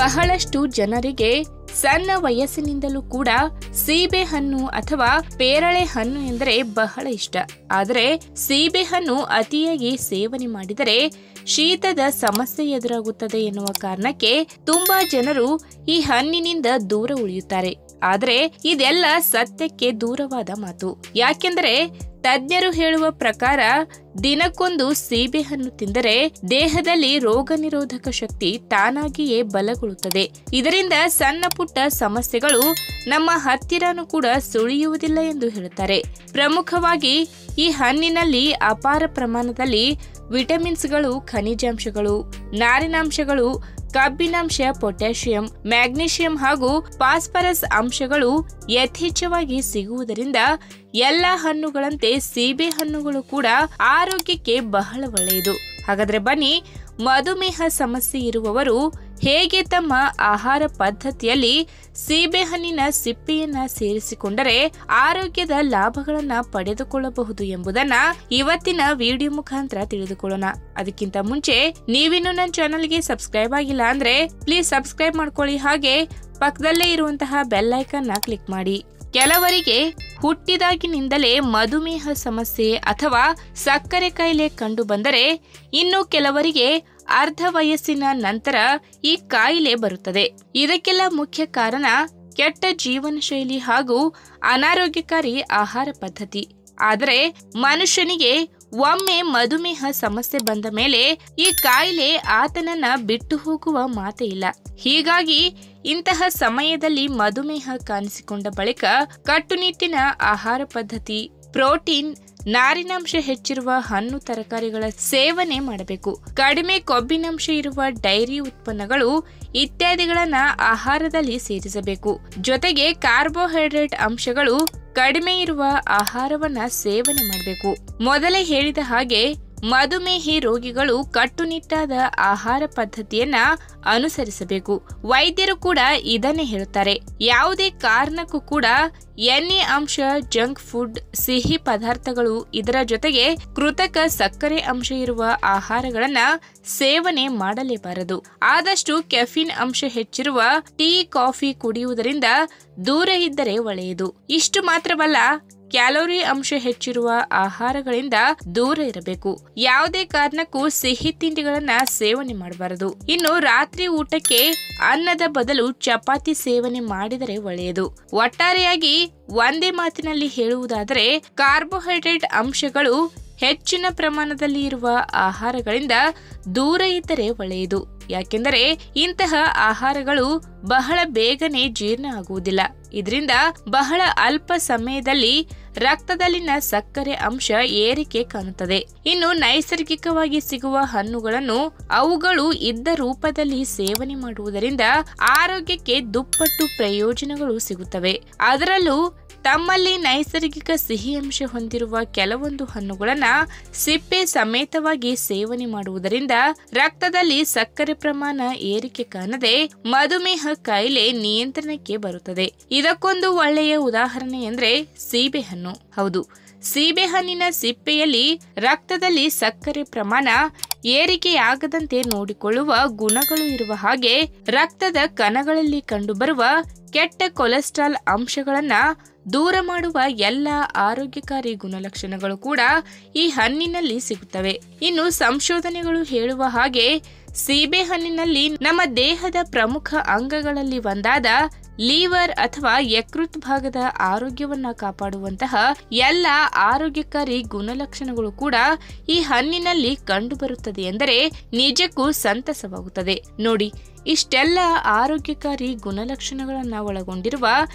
ಬಹಳಷ್ಟು ಜನರಿಗೆ ಸಣ್ಣ ವಯಸ್ಸಿನಿಂದಲೂ ಕೂಡ ಸೀಬೆ ಹಣ್ಣು ಅಥವಾ ಪೇರಳೆ ಹಣ್ಣು ಎಂದರೆ ಬಹಳ ಇಷ್ಟ. ಆದರೆ ಸೀಬೆ ಹಣ್ಣು ಅತಿಯಾಗಿ ಸೇವನೆ ಮಾಡಿದರೆ ಶೀತದ ಸಮಸ್ಯೆ ಎದುರಾಗುತ್ತದೆ ಎನ್ನುವ ಕಾರಣಕ್ಕೆ ತುಂಬಾ ಜನರು ಈ ಹಣ್ಣಿನಿಂದ ದೂರ ಉಳಿಯುತ್ತಾರೆ. ಆದರೆ ಇದೆಲ್ಲ ಸತ್ಯಕ್ಕೆ ದೂರವಾದ ಮಾತು. ಯಾಕೆಂದರೆ ತಜ್ಞರು ಹೇಳುವ ಪ್ರಕಾರ ದಿನಕ್ಕೊಂದು ಸೀಬೆ ಹಣ್ಣು ತಿಂದರೆ ದೇಹದಲ್ಲಿ ರೋಗ ನಿರೋಧಕ ಶಕ್ತಿ ತಾನಾಗಿಯೇ ಬಲಗೊಳ್ಳುತ್ತದೆ. ಇದರಿಂದ ಸಣ್ಣ ಪುಟ್ಟ ಸಮಸ್ಯೆಗಳು ನಮ್ಮ ಹತ್ತಿರನೂ ಕೂಡ ಸುಳಿಯುವುದಿಲ್ಲ ಎಂದು ಹೇಳುತ್ತಾರೆ. ಪ್ರಮುಖವಾಗಿ ಈ ಹಣ್ಣಿನಲ್ಲಿ ಅಪಾರ ಪ್ರಮಾಣದಲ್ಲಿ ವಿಟಮಿನ್ಸ್ಗಳು, ಖನಿಜಾಂಶಗಳು, ನಾರಿನಾಂಶಗಳು, ಕಬ್ಬಿನಾಂಶ, ಪೊಟ್ಯಾಷಿಯಂ, ಮ್ಯಾಗ್ನೀಷಿಯಂ ಹಾಗೂ ಫಾಸ್ಫರಸ್ ಅಂಶಗಳು ಯಥೇಚ್ಛವಾಗಿ ಸಿಗುವುದರಿಂದ ಎಲ್ಲಾ ಹಣ್ಣುಗಳಂತೆ ಸೀಬೆ ಹಣ್ಣುಗಳು ಕೂಡ ಆರೋಗ್ಯಕ್ಕೆ ಬಹಳ ಒಳ್ಳೆಯದು. ಹಾಗಾದ್ರೆ ಬನ್ನಿ, ಮಧುಮೇಹ ಸಮಸ್ಯೆ ಇರುವವರು ಹೇಗೆ ತಮ್ಮ ಆಹಾರ ಪದ್ಧತಿಯಲ್ಲಿ ಸೀಬೆ ಹಣ್ಣಿನ ಸಿಪ್ಪೆಯನ್ನ ಸೇರಿಸಿಕೊಂಡರೆ ಆರೋಗ್ಯದ ಲಾಭಗಳನ್ನ ಪಡೆದುಕೊಳ್ಳಬಹುದು ಎಂಬುದನ್ನ ಇವತ್ತಿನ ವಿಡಿಯೋ ಮುಖಾಂತರ ತಿಳಿದುಕೊಳ್ಳೋಣ. ಅದಕ್ಕಿಂತ ಮುಂಚೆ ನೀವಿನ್ನು ನನ್ನ ಚಾನೆಲ್ಗೆ ಸಬ್ಸ್ಕ್ರೈಬ್ ಆಗಿಲ್ಲ ಅಂದ್ರೆ ಪ್ಲೀಸ್ ಸಬ್ಸ್ಕ್ರೈಬ್ ಮಾಡ್ಕೊಳ್ಳಿ. ಹಾಗೆ ಪಕ್ಕದಲ್ಲೇ ಇರುವಂತಹ ಬೆಲ್ ಐಕಾನ್ ನ ಕ್ಲಿಕ್ ಮಾಡಿ. ಕೆಲವರಿಗೆ ಹುಟ್ಟಿದಾಗಿನಿಂದಲೇ ಮಧುಮೇಹ ಸಮಸ್ಯೆ ಅಥವಾ ಸಕ್ಕರೆ ಕಾಯಿಲೆ ಕಂಡು ಬಂದರೆ, ಇನ್ನು ಕೆಲವರಿಗೆ ಅರ್ಧ ವಯಸ್ಸಿನ ನಂತರ ಈ ಕಾಯಿಲೆ ಬರುತ್ತದೆ. ಇದಕ್ಕೆಲ್ಲ ಮುಖ್ಯ ಕಾರಣ ಕೆಟ್ಟ ಜೀವನ ಶೈಲಿ ಹಾಗೂ ಅನಾರೋಗ್ಯಕಾರಿ ಆಹಾರ ಪದ್ಧತಿ. ಆದರೆ ಮನುಷ್ಯನಿಗೆ ಒಮ್ಮೆ ಮಧುಮೇಹ ಸಮಸ್ಯೆ ಬಂದ ಮೇಲೆ ಈ ಕಾಯಿಲೆ ಆತನನ್ನ ಬಿಟ್ಟು ಹೋಗುವ ಮಾತೇ ಇಲ್ಲ. ಹೀಗಾಗಿ ಇಂತಹ ಸಮಯದಲ್ಲಿ ಮಧುಮೇಹ ಕಾಣಿಸಿಕೊಂಡ ಬಳಿಕ ಕಟ್ಟುನಿಟ್ಟಿನ ಆಹಾರ ಪದ್ಧತಿ, ಪ್ರೋಟೀನ್, ನಾರಿನಾಂಶ ಹೆಚ್ಚಿರುವ ಹಣ್ಣು ತರಕಾರಿಗಳ ಸೇವನೆ ಮಾಡಬೇಕು. ಕಡಿಮೆ ಕೊಬ್ಬಿನಾಂಶ ಇರುವ ಡೈರಿ ಉತ್ಪನ್ನಗಳು ಇತ್ಯಾದಿಗಳನ್ನ ಆಹಾರದಲ್ಲಿ ಸೇರಿಸಬೇಕು. ಜೊತೆಗೆ ಕಾರ್ಬೋಹೈಡ್ರೇಟ್ ಅಂಶಗಳು ಕಡಿಮೆ ಇರುವ ಆಹಾರವನ್ನ ಸೇವನೆ ಮಾಡಬೇಕು. ಮೊದಲೇ ಹೇಳಿದ ಹಾಗೆ ಮಧುಮೇಹಿ ರೋಗಿಗಳು ಕಟ್ಟುನಿಟ್ಟಾದ ಆಹಾರ ಪದ್ಧತಿಯನ್ನ ಅನುಸರಿಸಬೇಕು. ವೈದ್ಯರು ಕೂಡ ಇದನ್ನೇ ಹೇಳುತ್ತಾರೆ. ಯಾವುದೇ ಕಾರಣಕ್ಕೂ ಕೂಡ ಎಣ್ಣೆ ಅಂಶ, ಜಂಕ್ ಫುಡ್, ಸಿಹಿ ಪದಾರ್ಥಗಳು, ಇದರ ಜೊತೆಗೆ ಕೃತಕ ಸಕ್ಕರೆ ಅಂಶ ಇರುವ ಆಹಾರಗಳನ್ನ ಸೇವನೆ ಮಾಡಲೇಬಾರದು. ಆದಷ್ಟು ಕೆಫಿನ್ ಅಂಶ ಹೆಚ್ಚಿರುವ ಟೀ, ಕಾಫಿ ಕುಡಿಯುವುದರಿಂದ ದೂರ ಇದ್ದರೆ ಒಳ್ಳೆಯದು. ಇಷ್ಟು ಮಾತ್ರವಲ್ಲ, ಕ್ಯಾಲೋರಿ ಅಂಶ ಹೆಚ್ಚಿರುವ ಆಹಾರಗಳಿಂದ ದೂರ ಇರಬೇಕು. ಯಾವುದೇ ಕಾರಣಕ್ಕೂ ಸಿಹಿ ತಿಂಡಿಗಳನ್ನ ಸೇವನೆ ಮಾಡಬಾರದು. ಇನ್ನು ರಾತ್ರಿ ಊಟಕ್ಕೆ ಅನ್ನದ ಬದಲು ಚಪಾತಿ ಸೇವನೆ ಮಾಡಿದರೆ ಒಳ್ಳೆಯದು. ಒಟ್ಟಾರೆಯಾಗಿ ಒಂದೇ ಮಾತಿನಲ್ಲಿ ಹೇಳುವುದಾದರೆ, ಕಾರ್ಬೋಹೈಡ್ರೇಟ್ ಅಂಶಗಳು ಹೆಚ್ಚಿನ ಪ್ರಮಾಣದಲ್ಲಿ ಇರುವ ಆಹಾರಗಳಿಂದ ದೂರ ಇದ್ದರೆ ಒಳ್ಳೆಯದು. ಯಾಕೆಂದರೆ ಇಂತಹ ಆಹಾರಗಳು ಬಹಳ ಬೇಗನೆ ಜೀರ್ಣ ಆಗುವುದಿಲ್ಲ. ಇದರಿಂದ ಬಹಳ ಅಲ್ಪ ಸಮಯದಲ್ಲಿ ರಕ್ತದಲ್ಲಿನ ಸಕ್ಕರೆ ಅಂಶ ಏರಿಕೆ ಕಾಣುತ್ತದೆ. ಇನ್ನು ನೈಸರ್ಗಿಕವಾಗಿ ಸಿಗುವ ಹಣ್ಣುಗಳನ್ನು ಅವುಗಳು ಇದ್ದ ರೂಪದಲ್ಲಿ ಸೇವನೆ ಮಾಡುವುದರಿಂದ ಆರೋಗ್ಯಕ್ಕೆ ದುಪ್ಪಟ್ಟು ಪ್ರಯೋಜನಗಳು ಸಿಗುತ್ತವೆ. ಅದರಲ್ಲೂ ತಮ್ಮಲ್ಲಿ ನೈಸರ್ಗಿಕ ಸಿಹಿ ಅಂಶ ಹೊಂದಿರುವ ಕೆಲವೊಂದು ಹಣ್ಣುಗಳನ್ನ ಸಿಪ್ಪೆ ಸಮೇತವಾಗಿ ಸೇವನೆ ಮಾಡುವುದರಿಂದ ರಕ್ತದಲ್ಲಿ ಸಕ್ಕರೆ ಪ್ರಮಾಣ ಏರಿಕೆ ಕಾಣದೆ ಮಧುಮೇಹ ಕಾಯಿಲೆ ನಿಯಂತ್ರಣಕ್ಕೆ ಬರುತ್ತದೆ. ಇದಕ್ಕೊಂದು ಒಳ್ಳೆಯ ಉದಾಹರಣೆ ಎಂದ್ರೆ ಸೀಬೆ ಹಣ್ಣು. ಹೌದು, ಸೀಬೆ ಹಣ್ಣಿನ ಸಿಪ್ಪೆಯಲ್ಲಿ ರಕ್ತದಲ್ಲಿ ಸಕ್ಕರೆ ಪ್ರಮಾಣ ಏರಿಕೆಯಾಗದಂತೆ ನೋಡಿಕೊಳ್ಳುವ ಗುಣಗಳು ಇರುವ ಹಾಗೆ ರಕ್ತದ ಕಣಗಳಲ್ಲಿ ಕಂಡುಬರುವ ಕೆಟ್ಟ ಕೊಲೆಸ್ಟ್ರಾಲ್ ಅಂಶಗಳನ್ನ ದೂರ ಮಾಡುವ ಎಲ್ಲ ಆರೋಗ್ಯಕಾರಿ ಗುಣಲಕ್ಷಣಗಳು ಕೂಡ ಈ ಹಣ್ಣಿನಲ್ಲಿ ಸಿಗುತ್ತವೆ. ಇನ್ನು ಸಂಶೋಧನೆಗಳು ಹೇಳುವ ಹಾಗೆ ಸೀಬೆ ಹಣ್ಣಿನಲ್ಲಿ ನಮ್ಮ ದೇಹದ ಪ್ರಮುಖ ಅಂಗಗಳಲ್ಲಿ ಒಂದಾದ ಲಿವರ್ ಅಥವಾ ಯಕೃತ್ ಭಾಗದ ಆರೋಗ್ಯವನ್ನ ಕಾಪಾಡುವಂತಹ ಎಲ್ಲ ಆರೋಗ್ಯಕಾರಿ ಗುಣಲಕ್ಷಣಗಳು ಕೂಡ ಈ ಹಣ್ಣಿನಲ್ಲಿ ಕಂಡುಬರುತ್ತದೆ ಎಂದರೆ ನಿಜಕ್ಕೂ ಸಂತಸವಾಗುತ್ತದೆ. ನೋಡಿ, ಇಷ್ಟೆಲ್ಲ ಆರೋಗ್ಯಕಾರಿ ಗುಣಲಕ್ಷಣಗಳನ್ನ ಒಳಗೊಂಡಿರುವ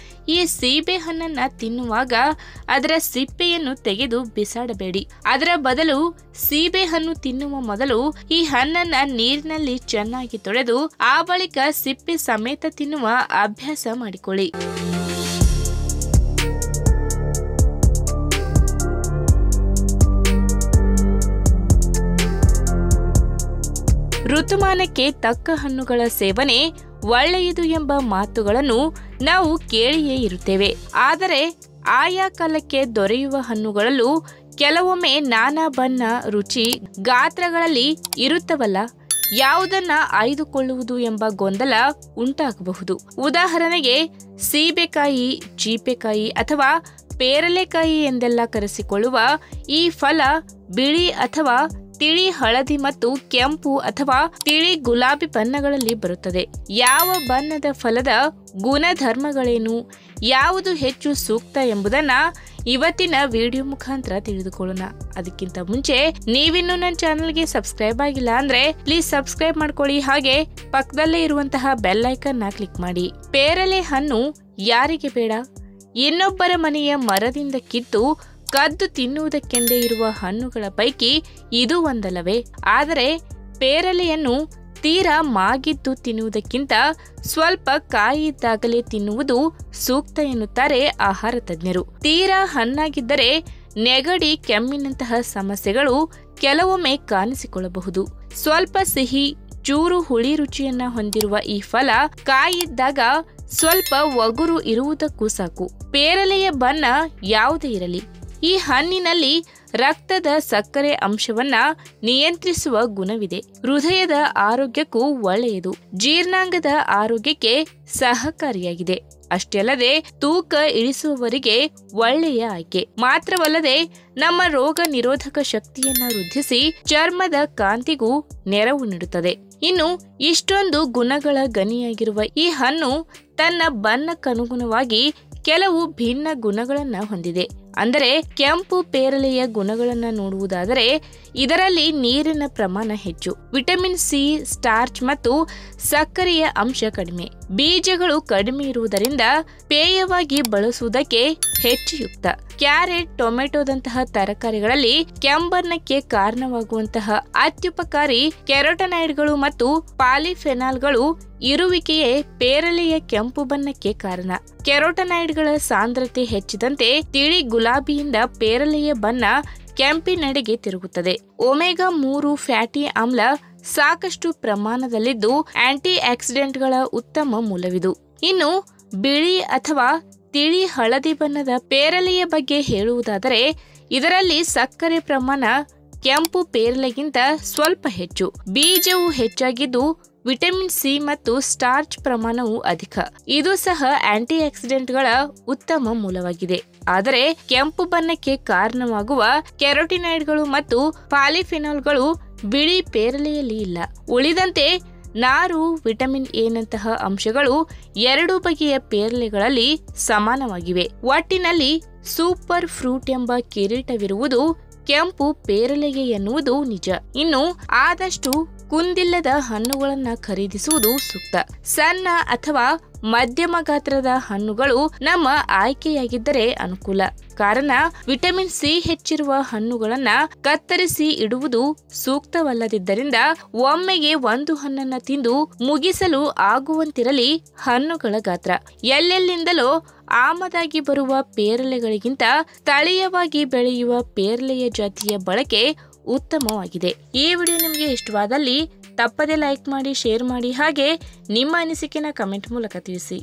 ಈ ಸೀಬೆ ಹಣ್ಣನ್ನ ತಿನ್ನುವಾಗ ಅದರ ಸಿಪ್ಪೆಯನ್ನು ತೆಗೆದು ಬಿಸಾಡಬೇಡಿ. ಅದರ ಬದಲು ಸೀಬೆ ಹಣ್ಣು ತಿನ್ನುವ ಮೊದಲು ಈ ಹಣ್ಣನ್ನ ನೀರಿನಲ್ಲಿ ಚೆನ್ನಾಗಿ ತೊಳೆದು ಆ ಬಳಿಕ ಸಿಪ್ಪೆ ಸಮೇತ ತಿನ್ನುವ ಅಭ್ಯಾಸ ಮಾಡಿಕೊಳ್ಳಿ. ಋತುಮಾನಕ್ಕೆ ತಕ್ಕ ಹಣ್ಣುಗಳ ಸೇವನೆ ಒಳ್ಳೆಯದು ಎಂಬ ಮಾತುಗಳನ್ನು ನಾವು ಕೇಳಿಯೇ ಇರುತ್ತೇವೆ. ಆದರೆ ಆಯಾ ಕಾಲಕ್ಕೆ ದೊರೆಯುವ ಹಣ್ಣುಗಳಲ್ಲೂ ಕೆಲವೊಮ್ಮೆ ನಾನಾ ಬಣ್ಣ, ರುಚಿ, ಗಾತ್ರಗಳಲ್ಲಿ ಇರುತ್ತವಲ್ಲ. ಯಾವುದನ್ನ ಆಯ್ದುಕೊಳ್ಳುವುದು ಎಂಬ ಗೊಂದಲ ಉಂಟಾಗಬಹುದು. ಉದಾಹರಣೆಗೆ ಸೀಬೆಕಾಯಿ, ಚೀಪೆಕಾಯಿ ಅಥವಾ ಪೇರಲೆಕಾಯಿ ಎಂದೆಲ್ಲ ಕರೆಸಿಕೊಳ್ಳುವ ಈ ಫಲ ಬಿಳಿ ಅಥವಾ ತಿಳಿ ಹಳದಿ ಮತ್ತು ಕೆಂಪು ಅಥವಾ ತಿಳಿ ಗುಲಾಬಿ ಬಣ್ಣಗಳಲ್ಲಿ ಬರುತ್ತದೆ. ಯಾವ ಬಣ್ಣದ ಫಲದ ಗುಣಧರ್ಮಗಳೇನು, ಯಾವುದು ಹೆಚ್ಚು ಸೂಕ್ತ ಎಂಬುದನ್ನ ಇವತ್ತಿನ ವಿಡಿಯೋ ಮುಖಾಂತರ ತಿಳಿದುಕೊಳ್ಳೋಣ. ಅದಕ್ಕಿಂತ ಮುಂಚೆ ನೀವಿನ್ನೂ ನನ್ನ ಚಾನೆಲ್ಗೆ ಸಬ್ಸ್ಕ್ರೈಬ್ ಆಗಿಲ್ಲ ಅಂದ್ರೆ ಪ್ಲೀಸ್ ಸಬ್ಸ್ಕ್ರೈಬ್ ಮಾಡ್ಕೊಳ್ಳಿ, ಹಾಗೆ ಪಕ್ಕದಲ್ಲೇ ಇರುವಂತಹ ಬೆಲ್ ಐಕನ್ ನ ಕ್ಲಿಕ್ ಮಾಡಿ. ಪೇರಲೆ ಹಣ್ಣು ಯಾರಿಗೆ ಬೇಡ? ಇನ್ನೊಬ್ಬರ ಮನೆಯ ಮರದಿಂದ ಕಿತ್ತು ಕದ್ದು ತಿನ್ನುವುದಕ್ಕೆಂದೇ ಇರುವ ಹಣ್ಣುಗಳ ಪೈಕಿ ಇದು ಒಂದಲ್ಲವೇ? ಆದರೆ ಪೇರಲೆಯನ್ನು ತೀರಾ ಮಾಗಿದ್ದು ತಿನ್ನುವುದಕ್ಕಿಂತ ಸ್ವಲ್ಪ ಕಾಯಿ ಇದ್ದಾಗಲೇ ತಿನ್ನುವುದು ಸೂಕ್ತ ಎನ್ನುತ್ತಾರೆ ಆಹಾರ ತಜ್ಞರು. ತೀರಾ ಹಣ್ಣಾಗಿದ್ದರೆ ನೆಗಡಿ, ಕೆಮ್ಮಿನಂತಹ ಸಮಸ್ಯೆಗಳು ಕೆಲವೊಮ್ಮೆ ಕಾಣಿಸಿಕೊಳ್ಳಬಹುದು. ಸ್ವಲ್ಪ ಸಿಹಿ, ಚೂರು ಹುಳಿ ರುಚಿಯನ್ನ ಹೊಂದಿರುವ ಈ ಫಲ ಕಾಯಿದ್ದಾಗ ಸ್ವಲ್ಪ ಒಗುರು ಇರುವುದಕ್ಕೂ ಸಾಕು. ಪೇರಲೆಯ ಬಣ್ಣ ಯಾವುದೇ ಇರಲಿ, ಈ ಹಣ್ಣಿನಲ್ಲಿ ರಕ್ತದ ಸಕ್ಕರೆ ಅಂಶವನ್ನ ನಿಯಂತ್ರಿಸುವ ಗುಣವಿದೆ. ಹೃದಯದ ಆರೋಗ್ಯಕ್ಕೂ ಒಳ್ಳೆಯದು, ಜೀರ್ಣಾಂಗದ ಆರೋಗ್ಯಕ್ಕೆ ಸಹಕಾರಿಯಾಗಿದೆ. ಅಷ್ಟೇ ಅಲ್ಲದೆ ತೂಕ ಇಳಿಸುವವರಿಗೆ ಒಳ್ಳೆಯ ಆಯ್ಕೆ. ಮಾತ್ರವಲ್ಲದೆ ನಮ್ಮ ರೋಗ ನಿರೋಧಕ ಶಕ್ತಿಯನ್ನ ವೃದ್ಧಿಸಿ ಚರ್ಮದ ಕಾಂತಿಗೂ ನೆರವು ನೀಡುತ್ತದೆ. ಇನ್ನು ಇಷ್ಟೊಂದು ಗುಣಗಳ ಗನಿಯಾಗಿರುವ ಈ ಹಣ್ಣು ತನ್ನ ಬಣ್ಣಕ್ಕನುಗುಣವಾಗಿ ಕೆಲವು ಭಿನ್ನ ಗುಣಗಳನ್ನ ಹೊಂದಿದೆ. ಅಂದರೆ ಕೆಂಪು ಪೇರಲೆಯ ಗುಣಗಳನ್ನ ನೋಡುವುದಾದರೆ ಇದರಲ್ಲಿ ನೀರಿನ ಪ್ರಮಾಣ ಹೆಚ್ಚು, ವಿಟಮಿನ್ ಸಿ, ಸ್ಟಾರ್ಚ್ ಮತ್ತು ಸಕ್ಕರೆಯ ಅಂಶ ಕಡಿಮೆ, ಬೀಜಗಳು ಕಡಿಮೆ ಇರುವುದರಿಂದ ಪೇಯವಾಗಿ ಬಳಸುವುದಕ್ಕೆ ಹೆಚ್ಚು ಯುಕ್ತ. ಕ್ಯಾರೆಟ್, ಟೊಮೆಟೊದಂತಹ ತರಕಾರಿಗಳಲ್ಲಿ ಕೆಂಬಣ್ಣಕ್ಕೆ ಕಾರಣವಾಗುವಂತಹ ಅತ್ಯುಪಕಾರಿ ಕೆರೋಟನಾಯ್ಡ್ಗಳು ಮತ್ತು ಪಾಲಿಫೆನಾಲ್ಗಳು ಇರುವಿಕೆಯೇ ಪೇರಲೆಯ ಕೆಂಪು ಬಣ್ಣಕ್ಕೆ ಕಾರಣ. ಕೆರೋಟನಾಯ್ಡ್ಗಳ ಸಾಂದ್ರತೆ ಹೆಚ್ಚಿದಂತೆ ತಿಳಿ ಗುಲಾಬಿಯಿಂದ ಪೇರಲೆಯ ಬಣ್ಣ ಕೆಂಪಿನೆಡೆಗೆ ತಿರುಗುತ್ತದೆ. ಒಮೆಗಾ 3 ಫ್ಯಾಟಿ ಆಮ್ಲ ಸಾಕಷ್ಟು ಪ್ರಮಾಣದಲ್ಲಿದ್ದು ಆಂಟಿ ಆಕ್ಸಿಡೆಂಟ್ಗಳ ಉತ್ತಮ ಮೂಲವಿದು. ಇನ್ನು ಬಿಳಿ ಅಥವಾ ತಿಳಿ ಹಳದಿ ಬಣ್ಣದ ಪೇರಲೆಯ ಬಗ್ಗೆ ಹೇಳುವುದಾದರೆ ಇದರಲ್ಲಿ ಸಕ್ಕರೆ ಪ್ರಮಾಣ ಕೆಂಪು ಪೇರಲೆಗಿಂತ ಸ್ವಲ್ಪ ಹೆಚ್ಚು, ಬೀಜವು ಹೆಚ್ಚಾಗಿದ್ದು ವಿಟಮಿನ್ ಸಿ ಮತ್ತು ಸ್ಟಾರ್ಚ್ ಪ್ರಮಾಣವು ಅಧಿಕ. ಇದು ಸಹ ಆಂಟಿ ಆಕ್ಸಿಡೆಂಟ್ಗಳ ಉತ್ತಮ ಮೂಲವಾಗಿದೆ. ಆದರೆ ಕೆಂಪು ಬಣ್ಣಕ್ಕೆ ಕಾರಣವಾಗುವ ಕೆರೋಟಿನಾಯ್ಡ್ಗಳು ಮತ್ತು ಪಾಲಿಫಿನಾಲ್ಗಳು ಬಿಳಿ ಪೇರಲೆಯಲ್ಲಿ ಇಲ್ಲ. ಉಳಿದಂತೆ ನಾರು, ವಿಟಮಿನ್ ಎ ನಂತಹ ಅಂಶಗಳು ಎರಡು ಬಗೆಯ ಪೇರಲೆಗಳಲ್ಲಿ ಸಮಾನವಾಗಿವೆ. ಒಟ್ಟಿನಲ್ಲಿ ಸೂಪರ್ ಫ್ರೂಟ್ ಎಂಬ ಕಿರೀಟವಿರುವುದು ಕೆಂಪು ಪೇರಲೆಗೆ ಎನ್ನುವುದು ನಿಜ. ಇನ್ನು ಆದಷ್ಟು ಕುಂದಿಲ್ಲದ ಹಣ್ಣುಗಳನ್ನ ಖರೀದಿಸುವುದು ಸೂಕ್ತ. ಸಣ್ಣ ಅಥವಾ ಮಧ್ಯಮ ಗಾತ್ರದ ಹಣ್ಣುಗಳು ನಮ್ಮ ಆಯ್ಕೆಯಾಗಿದ್ದರೆ ಅನುಕೂಲ. ಕಾರಣ ವಿಟಮಿನ್ ಸಿ ಹೆಚ್ಚಿರುವ ಹಣ್ಣುಗಳನ್ನ ಕತ್ತರಿಸಿ ಇಡುವುದು ಸೂಕ್ತವಲ್ಲದಿದ್ದರಿಂದ ಒಮ್ಮೆಗೆ ಒಂದು ಹಣ್ಣನ್ನ ತಿಂದು ಮುಗಿಸಲು ಆಗುವಂತಿರಲಿ ಹಣ್ಣುಗಳ ಗಾತ್ರ. ಎಲ್ಲೆಲ್ಲಿಂದಲೋ ಆಮದಾಗಿ ಬರುವ ಪೇರಲೆಗಳಿಗಿಂತ ಸ್ಥಳೀಯವಾಗಿ ಬೆಳೆಯುವ ಪೇರಲೆಯ ಜಾತಿಯ ಬಳಕೆ ಉತ್ತಮವಾಗಿದೆ. ಈ ವಿಡಿಯೋ ನಿಮಗೆ ಇಷ್ಟವಾದಲ್ಲಿ ತಪ್ಪದೇ ಲೈಕ್ ಮಾಡಿ, ಶೇರ್ ಮಾಡಿ, ಹಾಗೆ ನಿಮ್ಮ ಅನಿಸಿಕೆನ ಕಮೆಂಟ್ ಮೂಲಕ ತಿಳಿಸಿ.